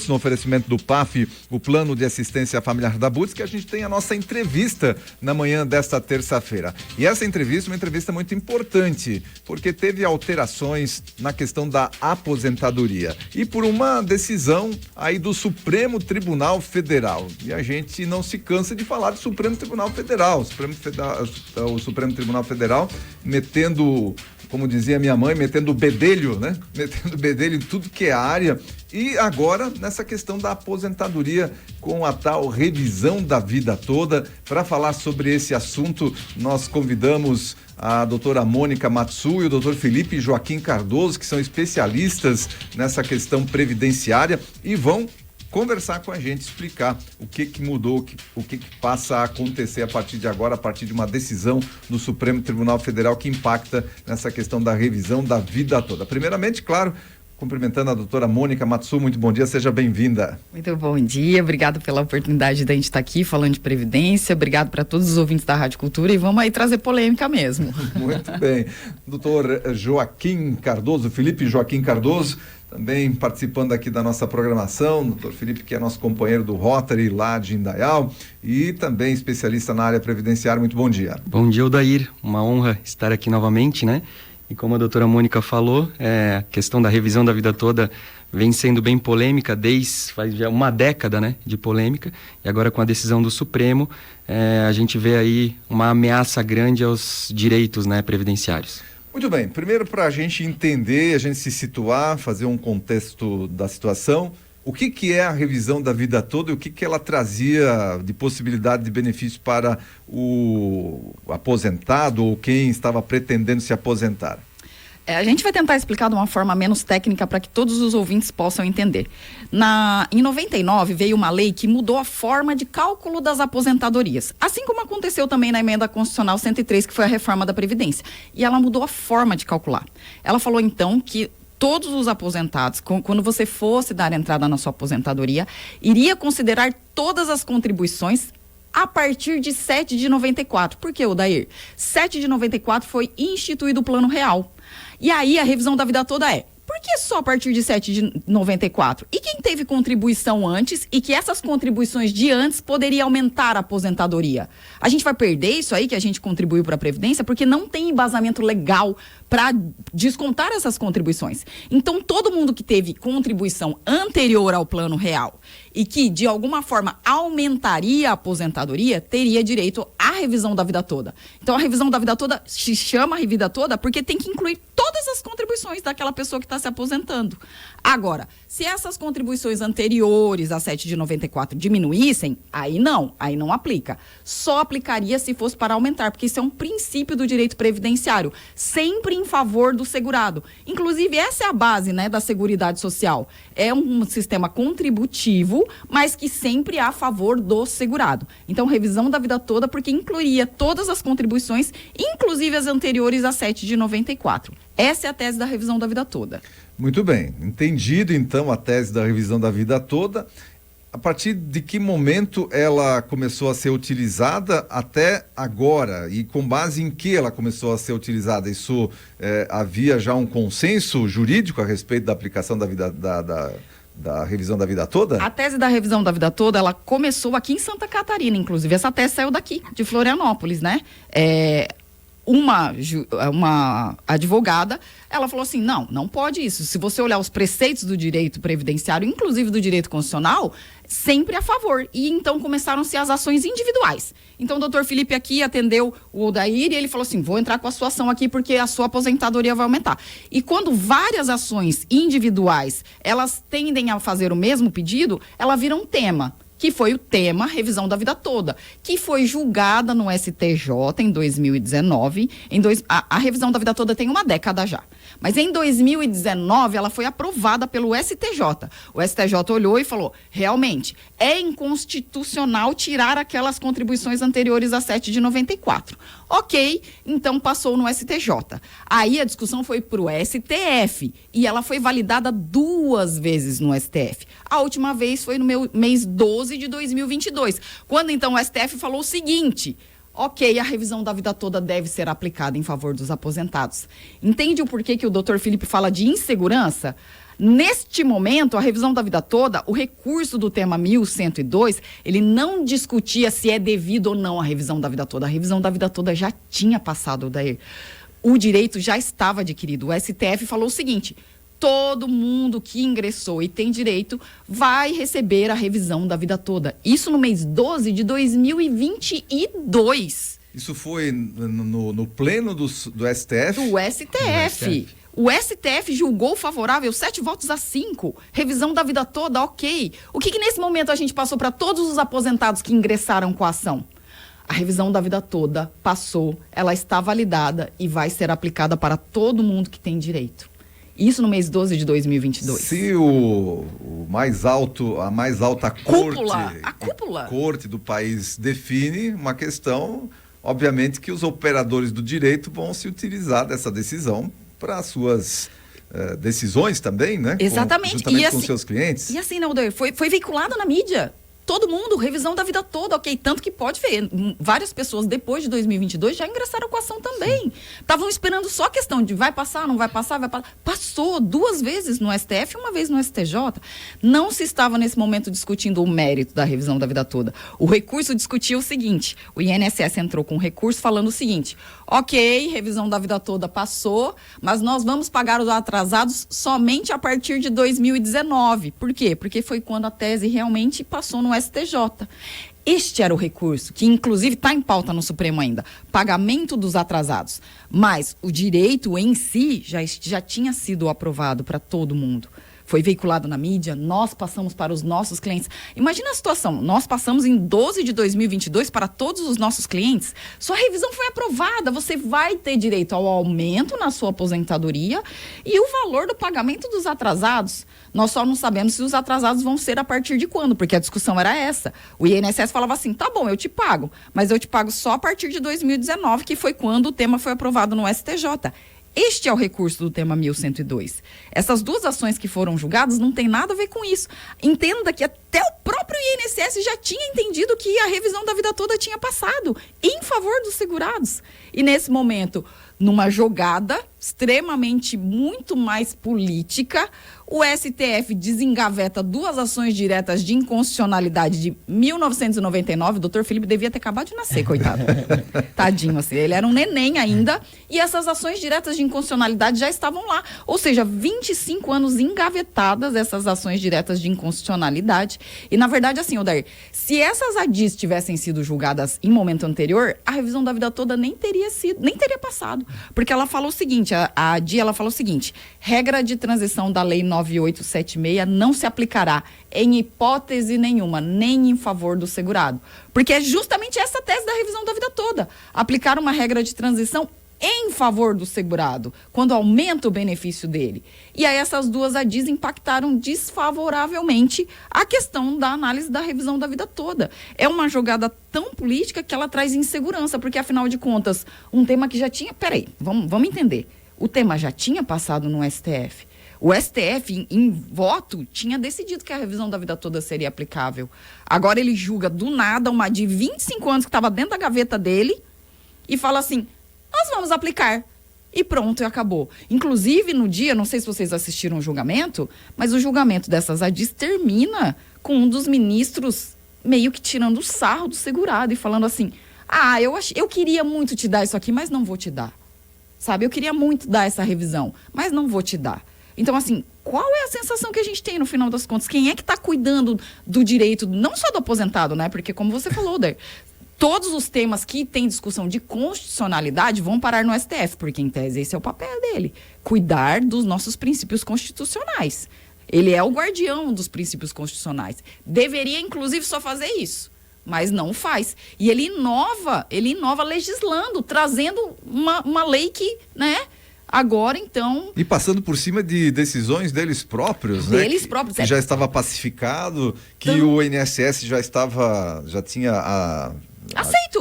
No oferecimento do PAF, o Plano de Assistência Familiar da Butz, que a gente tem a nossa entrevista na manhã desta terça-feira. E essa entrevista é uma entrevista muito importante, porque teve alterações na questão da aposentadoria e por uma decisão aí do Supremo Tribunal Federal. E a gente não se cansa de falar do Supremo Tribunal Federal. O Supremo Tribunal Federal metendo, como dizia minha mãe, metendo bedelho, né? Metendo bedelho em tudo que é área. E agora, nessa questão da aposentadoria, com a tal revisão da vida toda, para falar sobre esse assunto, nós convidamos a doutora Mônica Matsu e o doutor Felipe Joaquim Cardoso, que são especialistas nessa questão previdenciária e vão conversar com a gente, explicar o que mudou, o que passa a acontecer a partir de agora, a partir de uma decisão do Supremo Tribunal Federal que impacta nessa questão da revisão da vida toda. Primeiramente, claro, cumprimentando a doutora Mônica Matsu, muito bom dia, seja bem-vinda. Muito bom dia, obrigado pela oportunidade de a gente estar aqui falando de Previdência, obrigado para todos os ouvintes da Rádio Cultura e vamos aí trazer polêmica mesmo. Muito bem. Doutor Joaquim Cardoso, Felipe Joaquim Cardoso, também participando aqui da nossa programação, doutor Felipe, que é nosso companheiro do Rotary lá de Indaial e também especialista na área previdenciária, muito bom dia. Bom dia, Odair, uma honra estar aqui novamente, né? E como a doutora Mônica falou, a questão da revisão da vida toda vem sendo bem polêmica, faz já uma década, né, de polêmica, e agora com a decisão do Supremo, a gente vê aí uma ameaça grande aos direitos, né, previdenciários. Muito bem, primeiro para a gente entender, a gente se situar, fazer um contexto da situação, o que é a revisão da vida toda e o que ela trazia de possibilidade de benefício para o aposentado ou quem estava pretendendo se aposentar? A gente vai tentar explicar de uma forma menos técnica para que todos os ouvintes possam entender. Em 99 veio uma lei que mudou a forma de cálculo das aposentadorias, assim como aconteceu também na Emenda Constitucional 103, que foi a reforma da Previdência. E ela mudou a forma de calcular. Ela falou então que todos os aposentados, quando você fosse dar entrada na sua aposentadoria, iria considerar todas as contribuições a partir de 7 de 94. Por que, Odair? 7 de 94 foi instituído o Plano Real. E aí a revisão da vida toda por que só a partir de 7 de 94? E quem teve contribuição antes e que essas contribuições de antes poderiam aumentar a aposentadoria? A gente vai perder isso aí que a gente contribuiu para a Previdência porque não tem embasamento legal para descontar essas contribuições. Então, todo mundo que teve contribuição anterior ao Plano Real e que, de alguma forma, aumentaria a aposentadoria, teria direito à revisão da vida toda. Então, a revisão da vida toda se chama vida toda porque tem que incluir todas as contribuições daquela pessoa que está se aposentando. Agora, se essas contribuições anteriores a 7 de 94 diminuíssem, aí não aplica. Só aplicaria se fosse para aumentar, porque isso é um princípio do direito previdenciário, sempre em favor do segurado. Inclusive, essa é a base, né, da Seguridade Social. É um sistema contributivo, mas que sempre é a favor do segurado. Então, revisão da vida toda, porque incluiria todas as contribuições, inclusive as anteriores a 7 de 94. Essa é a tese da revisão da vida toda. Muito bem, entendido então a tese da revisão da vida toda. A partir de que momento ela começou a ser utilizada até agora? E com base em que ela começou a ser utilizada? Isso havia já um consenso jurídico a respeito da aplicação da vida da revisão da vida toda? A tese da revisão da vida toda, ela começou aqui em Santa Catarina, inclusive. Essa tese saiu daqui, de Florianópolis, né? Uma advogada, ela falou assim, não pode isso. Se você olhar os preceitos do direito previdenciário, inclusive do direito constitucional, sempre a favor. E então começaram-se as ações individuais. Então o doutor Felipe aqui atendeu o Odair e ele falou assim, vou entrar com a sua ação aqui porque a sua aposentadoria vai aumentar. E quando várias ações individuais, elas tendem a fazer o mesmo pedido, ela vira um tema. Que foi o tema revisão da vida toda, que foi julgada no STJ em 2019. A revisão da vida toda tem uma década já. Mas em 2019 ela foi aprovada pelo STJ. O STJ olhou e falou, realmente, é inconstitucional tirar aquelas contribuições anteriores a 7 de 94. Ok, então passou no STJ. Aí a discussão foi para o STF e ela foi validada 2 vezes no STF. A última vez foi no mês 12 de 2022, quando então o STF falou o seguinte: ok, a revisão da vida toda deve ser aplicada em favor dos aposentados. Entende o porquê que o doutor Felipe fala de insegurança? Neste momento, a revisão da vida toda, o recurso do tema 1102, ele não discutia se é devido ou não a revisão da vida toda. A revisão da vida toda já tinha passado daí. O direito já estava adquirido. O STF falou o seguinte: todo mundo que ingressou e tem direito vai receber a revisão da vida toda. Isso no mês 12 de 2022. Isso foi no pleno do STF? Do STF. O STF julgou favorável 7 votos a 5. Revisão da vida toda, ok. O que nesse momento a gente passou para todos os aposentados que ingressaram com a ação? A revisão da vida toda passou, ela está validada e vai ser aplicada para todo mundo que tem direito. Isso no mês 12 de 2022. Se a mais alta corte do país define uma questão, obviamente que os operadores do direito vão se utilizar dessa decisão para as suas decisões também, né? Exatamente. Juntamente com seus clientes. E assim, Alder, foi veiculado na mídia. Todo mundo, revisão da vida toda, ok. Tanto que pode ver, várias pessoas depois de 2022 já ingressaram com a ação também. Estavam esperando só a questão de vai passar, não vai passar, vai passar. Passou 2 vezes no STF e 1 vez no STJ. Não se estava nesse momento discutindo o mérito da revisão da vida toda. O recurso discutia o seguinte: o INSS entrou com um recurso falando o seguinte: ok, revisão da vida toda passou, mas nós vamos pagar os atrasados somente a partir de 2019. Por quê? Porque foi quando a tese realmente passou no STJ. Este era o recurso, que inclusive está em pauta no Supremo ainda, pagamento dos atrasados. Mas o direito em si já tinha sido aprovado para todo mundo. Foi veiculado na mídia, nós passamos para os nossos clientes. Imagina a situação, nós passamos em 12 de 2022 para todos os nossos clientes. Sua revisão foi aprovada, você vai ter direito ao aumento na sua aposentadoria e o valor do pagamento dos atrasados. Nós só não sabemos se os atrasados vão ser a partir de quando, porque a discussão era essa. O INSS falava assim: tá bom, eu te pago, mas eu te pago só a partir de 2019, que foi quando o tema foi aprovado no STJ. Este é o recurso do tema 1102. Essas 2 ações que foram julgadas não tem nada a ver com isso. Entenda que até o próprio INSS já tinha entendido que a revisão da vida toda tinha passado em favor dos segurados. E nesse momento, numa jogada extremamente muito mais política, o STF desengaveta 2 ações diretas de inconstitucionalidade de 1999. O doutor Felipe devia ter acabado de nascer, coitado. Tadinho, assim. Ele era um neném ainda. E essas ações diretas de inconstitucionalidade já estavam lá. Ou seja, 25 anos engavetadas essas ações diretas de inconstitucionalidade. E, na verdade, assim, Odair, se essas ADIs tivessem sido julgadas em momento anterior, a revisão da vida toda nem teria passado. Porque ela falou o seguinte, a ADI, ela falou o seguinte: regra de transição da lei 9876 não se aplicará em hipótese nenhuma, nem em favor do segurado. Porque é justamente essa tese da revisão da vida toda. Aplicar uma regra de transição em favor do segurado, quando aumenta o benefício dele. E aí essas 2 ADIs impactaram desfavoravelmente a questão da análise da revisão da vida toda. É uma jogada tão política que ela traz insegurança, porque afinal de contas, um tema que já tinha... Peraí, vamos entender. O tema já tinha passado no STF. O STF, em voto, tinha decidido que a revisão da vida toda seria aplicável. Agora ele julga do nada uma de 25 anos que estava dentro da gaveta dele e fala assim: nós vamos aplicar. E pronto, e acabou. Inclusive, no dia, não sei se vocês assistiram o julgamento, mas o julgamento dessas ADIs termina com um dos ministros meio que tirando o sarro do segurado e falando assim: ah, eu queria muito te dar isso aqui, mas não vou te dar. Sabe, eu queria muito dar essa revisão, mas não vou te dar. Então, assim, qual é a sensação que a gente tem no final das contas? Quem é que está cuidando do direito, não só do aposentado, né? Porque, como você falou, Daí, todos os temas que tem discussão de constitucionalidade vão parar no STF, porque, em tese, esse é o papel dele. Cuidar dos nossos princípios constitucionais. Ele é o guardião dos princípios constitucionais. Deveria, inclusive, só fazer isso, mas não faz. E ele inova legislando, trazendo uma lei que, né... Agora, então... E passando por cima de decisões deles próprios, né? Deles próprios. Que já estava pacificado, que o INSS já tinha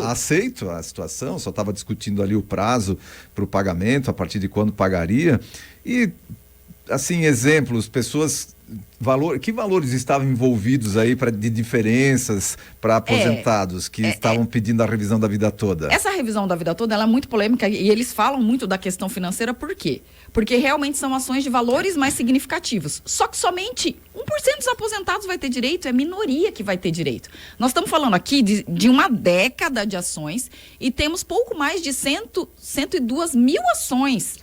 aceito a situação, só estava discutindo ali o prazo para o pagamento, a partir de quando pagaria. E, assim, exemplos, pessoas que valores estavam envolvidos aí de diferenças para aposentados que estavam pedindo a revisão da vida toda? Essa revisão da vida toda ela é muito polêmica e eles falam muito da questão financeira, por quê? Porque realmente são ações de valores mais significativos. Só que somente 1% dos aposentados vai ter direito, é minoria que vai ter direito. Nós estamos falando aqui de uma década de ações e temos pouco mais de 102 mil ações.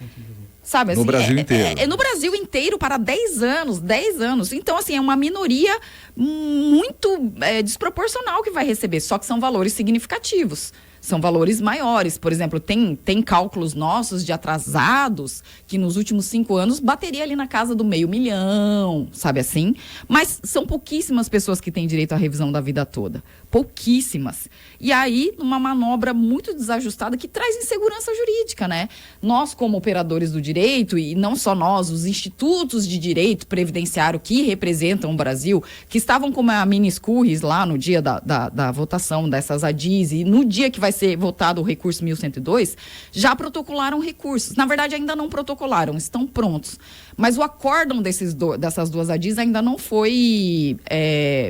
Sabe, assim, no Brasil inteiro. No Brasil inteiro para 10 anos. Então, assim, é uma minoria muito desproporcional que vai receber, só que são valores significativos. São valores maiores. Por exemplo, tem cálculos nossos de atrasados que nos últimos 5 anos bateria ali na casa do 500 mil, sabe assim? Mas são pouquíssimas pessoas que têm direito à revisão da vida toda. Pouquíssimas. E aí, numa manobra muito desajustada que traz insegurança jurídica, né? Nós, como operadores do direito, e não só nós, os institutos de direito previdenciário que representam o Brasil, que estavam como a mini Scurris lá no dia da votação dessas ADIs e no dia que vai ser votado o recurso 1102, já protocolaram recursos. Na verdade, ainda não protocolaram, estão prontos. Mas o acórdão dessas duas ADIs ainda não foi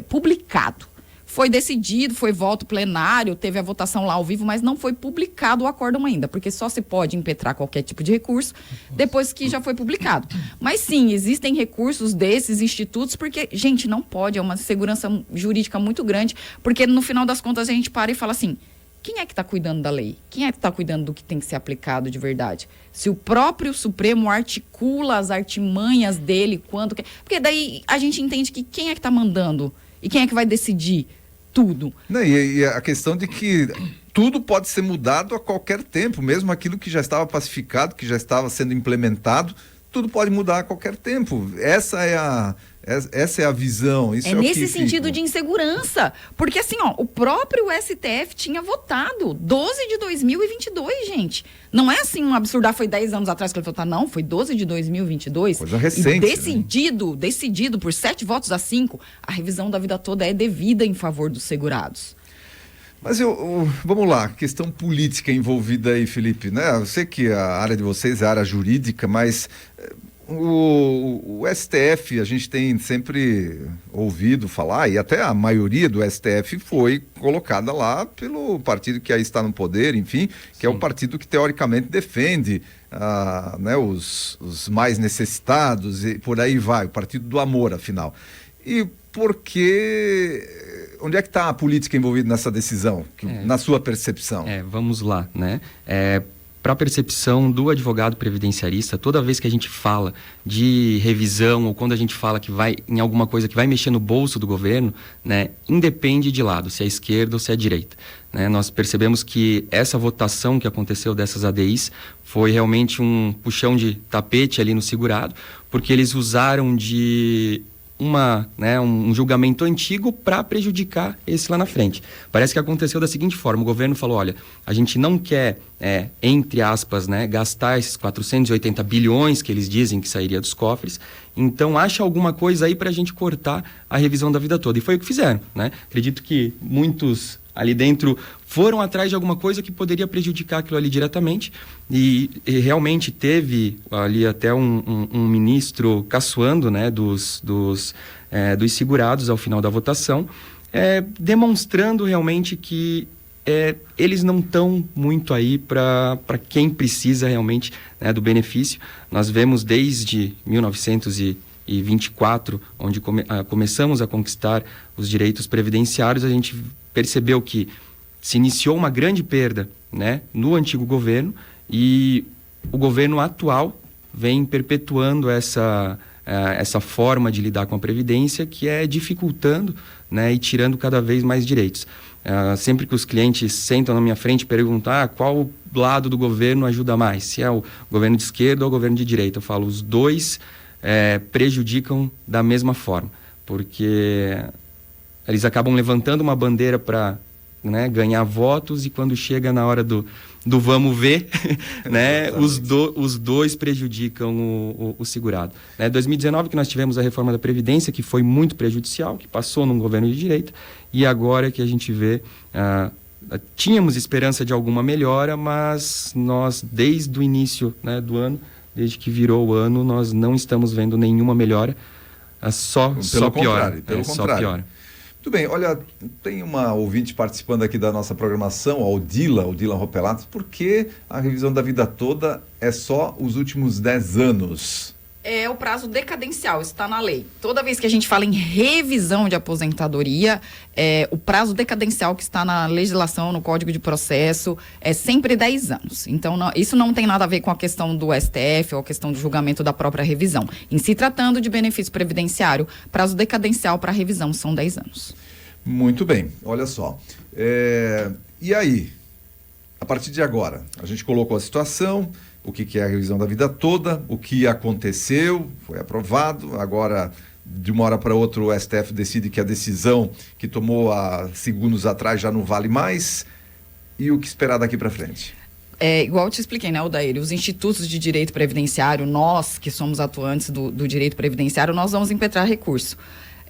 publicado. Foi decidido, foi voto plenário, teve a votação lá ao vivo, mas não foi publicado o acórdão ainda, porque só se pode impetrar qualquer tipo de recurso depois que já foi publicado. Mas sim, existem recursos desses institutos, porque, gente, não pode, é uma segurança jurídica muito grande, porque no final das contas a gente para e fala assim, quem é que está cuidando da lei? Quem é que está cuidando do que tem que ser aplicado de verdade? Se o próprio Supremo articula as artimanhas dele, quando quer... Porque daí a gente entende que quem é que está mandando e quem é que vai decidir tudo. Não, e a questão de que tudo pode ser mudado a qualquer tempo, mesmo aquilo que já estava pacificado, que já estava sendo implementado, tudo pode mudar a qualquer tempo. Essa é a visão. Isso é nesse sentido de insegurança. Porque assim, o próprio STF tinha votado 12 de 2022, gente. Não é assim um absurdo, foi 10 anos atrás que ele votou, não, foi 12 de 2022. Coisa recente. E decidido por 7 votos a 5, a revisão da vida toda é devida em favor dos segurados. Mas vamos lá, questão política envolvida aí, Felipe, né? Eu sei que a área de vocês é a área jurídica, mas o STF, a gente tem sempre ouvido falar, e até a maioria do STF foi colocada lá pelo partido que aí está no poder, enfim, que é o partido que teoricamente defende né, os mais necessitados e por aí vai, o partido do amor, afinal. E onde é que está a política envolvida nessa decisão, na sua percepção? Vamos lá, né? Para a percepção do advogado previdenciarista, toda vez que a gente fala de revisão ou quando a gente fala que vai em alguma coisa que vai mexer no bolso do governo, né, independe de lado, se é esquerda ou se é direita. Né? Nós percebemos que essa votação que aconteceu dessas ADIs foi realmente um puxão de tapete ali no segurado, porque eles usaram de um julgamento antigo para prejudicar esse lá na frente. Parece que aconteceu da seguinte forma, o governo falou, olha, a gente não quer, entre aspas, né, gastar esses 480 bilhões que eles dizem que sairia dos cofres, então acha alguma coisa aí para a gente cortar a revisão da vida toda. E foi o que fizeram, né? Acredito que muitos ali dentro foram atrás de alguma coisa que poderia prejudicar aquilo ali diretamente e realmente teve ali até um ministro caçoando, né, dos segurados ao final da votação, demonstrando realmente que eles não estão muito aí para quem precisa realmente, né, do benefício. Nós vemos desde 1924, onde começamos a conquistar os direitos previdenciários, a gente percebeu que se iniciou uma grande perda, né, no antigo governo e o governo atual vem perpetuando essa forma de lidar com a Previdência que é dificultando, né, e tirando cada vez mais direitos. Sempre que os clientes sentam na minha frente e perguntam qual lado do governo ajuda mais, se é o governo de esquerda ou o governo de direita, eu falo, os dois prejudicam da mesma forma, porque eles acabam levantando uma bandeira para, né, ganhar votos e quando chega na hora do vamos ver, né, os dois prejudicam o segurado. Em 2019 que nós tivemos a reforma da Previdência, que foi muito prejudicial, que passou num governo de direita, e agora que a gente vê, tínhamos esperança de alguma melhora, mas nós, desde o início, né, do ano, desde que virou o ano, nós não estamos vendo nenhuma melhora. Só piora. Pelo Só contrário. piora. Muito bem, olha, tem uma ouvinte participando aqui da nossa programação, a Odila Ropelato. Por que a revisão da vida toda é só os últimos 10 anos? É o prazo decadencial, está na lei. Toda vez que a gente fala em revisão de aposentadoria, o prazo decadencial que está na legislação, no Código de Processo, é sempre 10 anos. Então, isso não tem nada a ver com a questão do STF ou a questão do julgamento da própria revisão. Em se tratando de benefício previdenciário, prazo decadencial para revisão são 10 anos. Muito bem, olha só. E aí, a partir de agora, a gente colocou a situação, o que é a revisão da vida toda, o que aconteceu, foi aprovado, agora de uma hora para outra o STF decide que a decisão que tomou há segundos atrás já não vale mais, e o que esperar daqui para frente? Igual eu te expliquei, né, Odair? Os institutos de direito previdenciário, nós que somos atuantes do direito previdenciário, nós vamos impetrar recurso.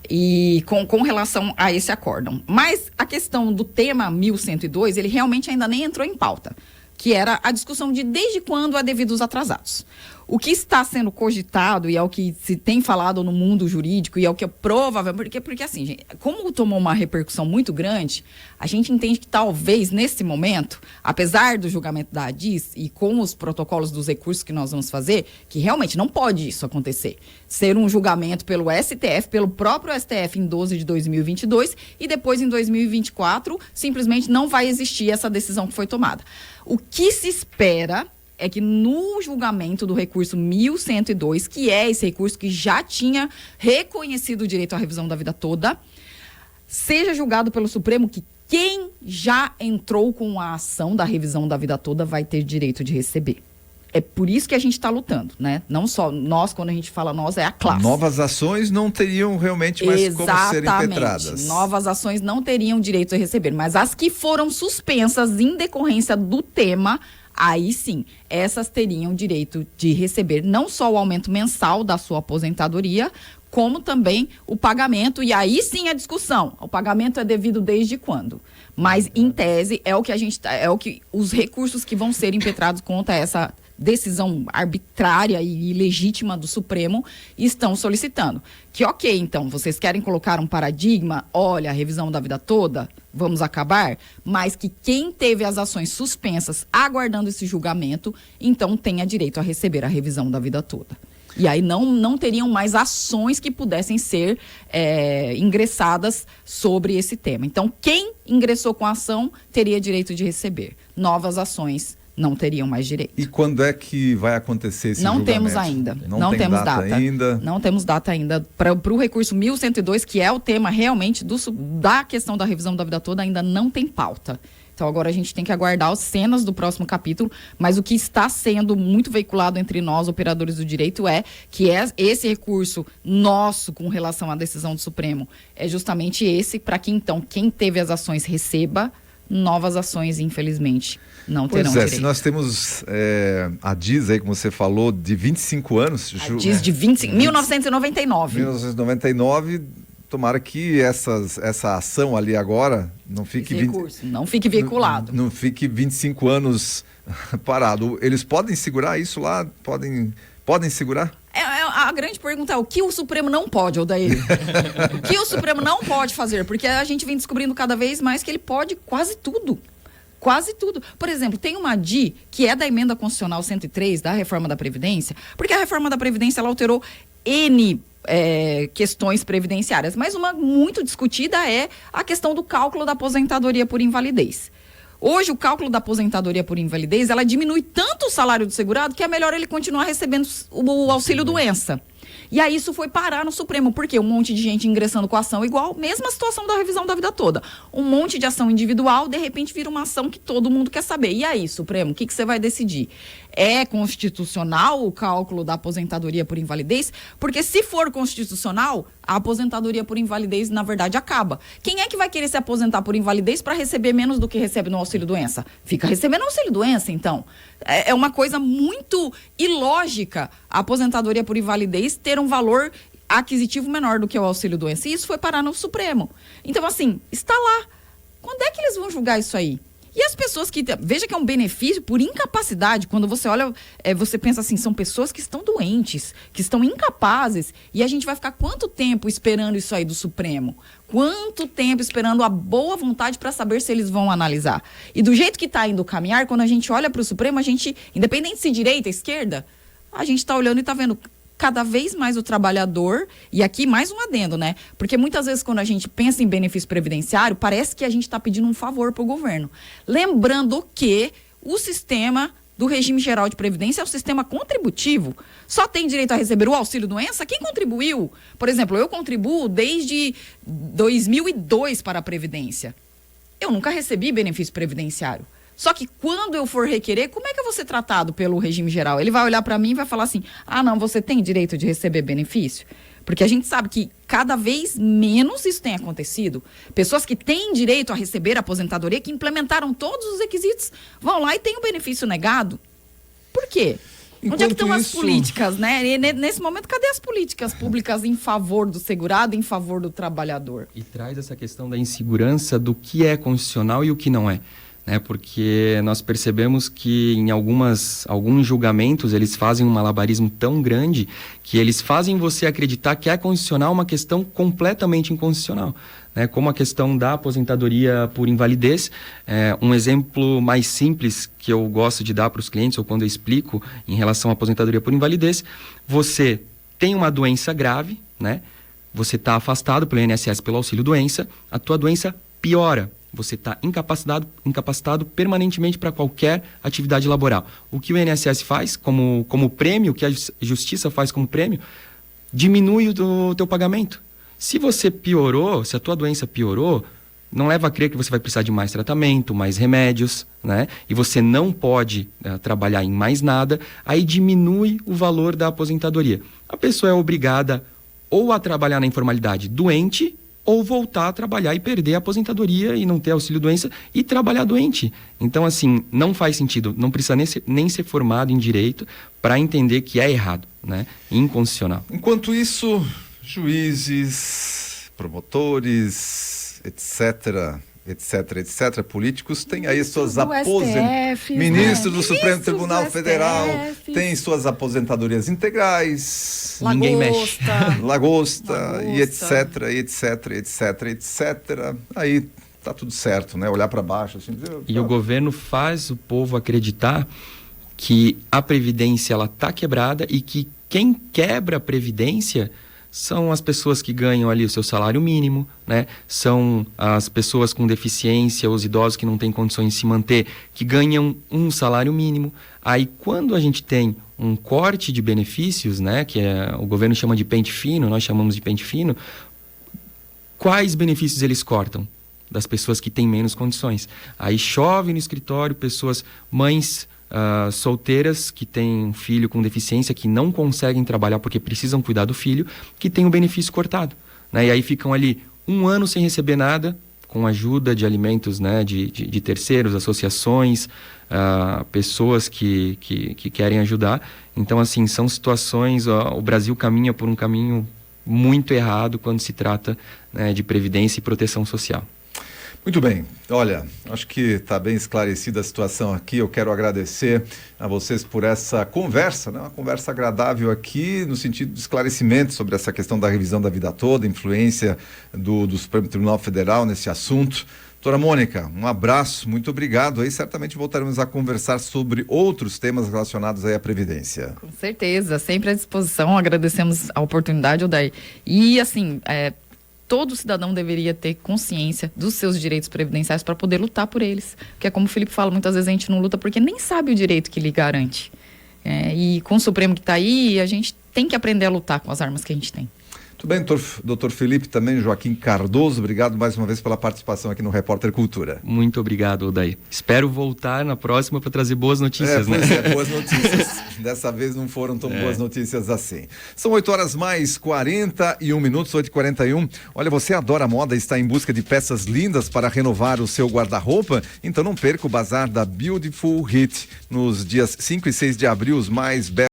E com relação a esse acórdão. Mas a questão do tema 1102, ele realmente ainda nem entrou em pauta, que era a discussão de desde quando é devido os atrasados. O que está sendo cogitado, e é o que se tem falado no mundo jurídico, e é o que é provável, porque assim, gente, como tomou uma repercussão muito grande, a gente entende que talvez, nesse momento, apesar do julgamento da ADIS e com os protocolos dos recursos que nós vamos fazer, que realmente não pode isso acontecer. Ser um julgamento pelo STF, pelo próprio STF em 12 de 2022, e depois em 2024, simplesmente não vai existir essa decisão que foi tomada. O que se espera é que no julgamento do recurso 1102, que é esse recurso que já tinha reconhecido o direito à revisão da vida toda, seja julgado pelo Supremo que quem já entrou com a ação da revisão da vida toda vai ter direito de receber. É por isso que a gente está lutando, né? Não só nós, quando a gente fala nós, é a classe. Novas ações não teriam realmente mais como serem impetradas. Novas ações não teriam direito a receber, mas as que foram suspensas em decorrência do tema, aí sim, essas teriam direito de receber não só o aumento mensal da sua aposentadoria, como também o pagamento, e aí sim a discussão. O pagamento é devido desde quando? Mas, em tese, é o que os recursos que vão ser impetrados contra essa decisão arbitrária e ilegítima do Supremo estão solicitando. Que ok, então, vocês querem colocar um paradigma, olha, a revisão da vida toda, vamos acabar, mas que quem teve as ações suspensas aguardando esse julgamento, então tenha direito a receber a revisão da vida toda. E aí não teriam mais ações que pudessem ser ingressadas sobre esse tema. Então, quem ingressou com a ação teria direito de receber. Novas ações não teriam mais direito. E quando é que vai acontecer esse julgamento? Temos ainda. Não temos data ainda. Não temos data ainda. Para o recurso 1102, que é o tema realmente da questão da revisão da vida toda, ainda não tem pauta. Então agora a gente tem que aguardar as cenas do próximo capítulo, mas o que está sendo muito veiculado entre nós, operadores do direito, é que esse recurso nosso com relação à decisão do Supremo é justamente esse, para que então quem teve as ações receba, novas ações, infelizmente, não terão direito. Se nós temos a DIS aí, como você falou, de 25 anos... A DIS de 1999. 1999, tomara que essa ação ali agora não fique... não fique veiculado. Não fique 25 anos parado. Eles podem segurar isso lá? Podem segurar? A grande pergunta é o que o Supremo não pode, Odair? O que o Supremo não pode fazer? Porque a gente vem descobrindo cada vez mais que ele pode quase tudo. Quase tudo. Por exemplo, tem uma DI que é da Emenda Constitucional 103, da Reforma da Previdência, porque a Reforma da Previdência ela alterou N questões previdenciárias, mas uma muito discutida é a questão do cálculo da aposentadoria por invalidez. Hoje, o cálculo da aposentadoria por invalidez, ela diminui tanto o salário do segurado que é melhor ele continuar recebendo o auxílio-doença. E aí isso foi parar no Supremo, porque um monte de gente ingressando com ação igual, mesma situação da revisão da vida toda. Um monte de ação individual, de repente vira uma ação que todo mundo quer saber. E aí, Supremo, o que você vai decidir? É constitucional o cálculo da aposentadoria por invalidez? Porque se for constitucional, a aposentadoria por invalidez, na verdade, acaba. Quem é que vai querer se aposentar por invalidez para receber menos do que recebe no auxílio-doença? Fica recebendo auxílio-doença, então. É uma coisa muito ilógica a aposentadoria por invalidez ter um valor aquisitivo menor do que o auxílio-doença. E isso foi parar no Supremo. Então, assim, está lá. Quando é que eles vão julgar isso aí? E as pessoas que... Veja que é um benefício por incapacidade. Quando você olha, você pensa assim, são pessoas que estão doentes, que estão incapazes. E a gente vai ficar quanto tempo esperando isso aí do Supremo? Quanto tempo esperando a boa vontade para saber se eles vão analisar? E do jeito que está indo caminhar, quando a gente olha para o Supremo, a gente, independente se direita, esquerda, a gente está olhando e está vendo cada vez mais o trabalhador, e aqui mais um adendo, né? Porque muitas vezes quando a gente pensa em benefício previdenciário, parece que a gente está pedindo um favor para o governo. Lembrando que o sistema do regime geral de previdência é o sistema contributivo. Só tem direito a receber o auxílio-doença quem contribuiu. Por exemplo, eu contribuo desde 2002 para a Previdência. Eu nunca recebi benefício previdenciário. Só que quando eu for requerer, como é que eu vou ser tratado pelo regime geral? Ele vai olhar para mim e vai falar assim, não, você tem direito de receber benefício? Porque a gente sabe que cada vez menos isso tem acontecido. Pessoas que têm direito a receber aposentadoria, que implementaram todos os requisitos, vão lá e têm o benefício negado. Por quê? Onde é que estão as políticas, né? E nesse momento, cadê as políticas públicas em favor do segurado, em favor do trabalhador? E traz essa questão da insegurança do que é constitucional e o que não é. Porque nós percebemos que em alguns julgamentos eles fazem um malabarismo tão grande que eles fazem você acreditar que é constitucional uma questão completamente inconstitucional. Como a questão da aposentadoria por invalidez. Um exemplo mais simples que eu gosto de dar para os clientes, ou quando eu explico em relação à aposentadoria por invalidez, você tem uma doença grave, você está afastado pelo INSS pelo auxílio-doença, a tua doença piora. Você está incapacitado permanentemente para qualquer atividade laboral. O que o INSS faz como prêmio, o que a Justiça faz como prêmio, diminui o teu pagamento. Se você piorou, se a tua doença piorou, não leva a crer que você vai precisar de mais tratamento, mais remédios, e você não pode trabalhar em mais nada, aí diminui o valor da aposentadoria. A pessoa é obrigada ou a trabalhar na informalidade doente, ou voltar a trabalhar e perder a aposentadoria e não ter auxílio-doença e trabalhar doente. Então, assim, não faz sentido, não precisa nem ser formado em direito para entender que é errado, inconstitucional. Enquanto isso, juízes, promotores, etc., políticos têm aí suas aposentadorias. Ministros do Supremo Tribunal Federal têm suas aposentadorias integrais. Ninguém mexe. Lagosta, e etc. Aí tá tudo certo, olhar para baixo. Assim, e o governo faz o povo acreditar que a Previdência ela tá quebrada e que quem quebra a Previdência são as pessoas que ganham ali o seu salário mínimo, São as pessoas com deficiência, os idosos que não têm condições de se manter, que ganham um salário mínimo. Aí, quando a gente tem um corte de benefícios, que o governo chama de pente fino, nós chamamos de pente fino, quais benefícios eles cortam? Das pessoas que têm menos condições. Aí chove no escritório, mães solteiras que têm um filho com deficiência, que não conseguem trabalhar porque precisam cuidar do filho, que têm o benefício cortado. E aí ficam ali 1 ano sem receber nada, com ajuda de alimentos de terceiros, associações, pessoas que querem ajudar. Então, assim, são situações... o Brasil caminha por um caminho muito errado quando se trata de previdência e proteção social. Muito bem, olha, acho que está bem esclarecida a situação aqui. Eu quero agradecer a vocês por essa conversa, uma conversa agradável aqui no sentido de esclarecimento sobre essa questão da revisão da vida toda, influência do Supremo Tribunal Federal nesse assunto. Doutora Mônica, um abraço, muito obrigado. Aí certamente voltaremos a conversar sobre outros temas relacionados aí à Previdência. Com certeza, sempre à disposição. Agradecemos a oportunidade, Odair. E assim, todo cidadão deveria ter consciência dos seus direitos previdenciários para poder lutar por eles. Porque é como o Felipe fala, muitas vezes a gente não luta porque nem sabe o direito que lhe garante. E com o Supremo que está aí, a gente tem que aprender a lutar com as armas que a gente tem. Muito bem, doutor Felipe, também Joaquim Cardoso, obrigado mais uma vez pela participação aqui no Repórter Cultura. Muito obrigado, Odair. Espero voltar na próxima para trazer boas notícias, boas notícias. Dessa vez não foram tão boas notícias assim. São 8h mais 41 minutos, 8h41. Olha, você adora moda e está em busca de peças lindas para renovar o seu guarda-roupa? Então não perca o Bazar da Beautiful Hit. Nos dias 5 e 6 de abril, os mais belos